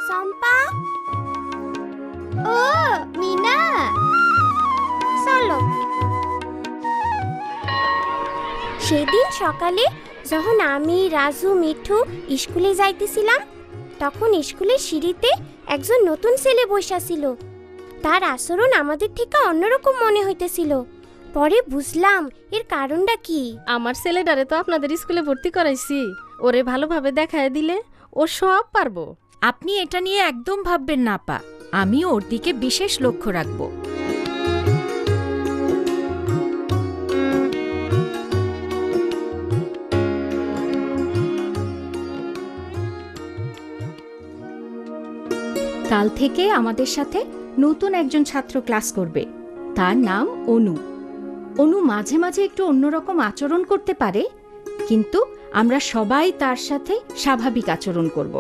শম্পা, ও মিনা, চলো। সেদিন সকালে যখন আমি, রাজু, মিঠু স্কুলে যাইতেছিলাম, তখন স্কুলের সিঁড়িতে একজন নতুন ছেলে বসেছিল। তার আচরণ আমাদের থেকে অন্যরকম মনে হইতেছিল। পরে বুঝলাম এর কারণটা কি। আমার ছেলেটারে তো আপনাদের স্কুলে ভর্তি করাইছি, ওরে ভালোভাবে দেখায় দিলে ও সব পারবো। আপনি এটা নিয়ে একদম ভাববেন না আপা, আমি ওর দিকে বিশেষ লক্ষ্য রাখব। কাল থেকে আমাদের সাথে নতুন একজন ছাত্র ক্লাস করবে। তার নাম অনু। অনু মাঝে মাঝে একটু অন্যরকম আচরণ করতে পারে, কিন্তু আমরা সবাই তার সাথে স্বাভাবিক আচরণ করব।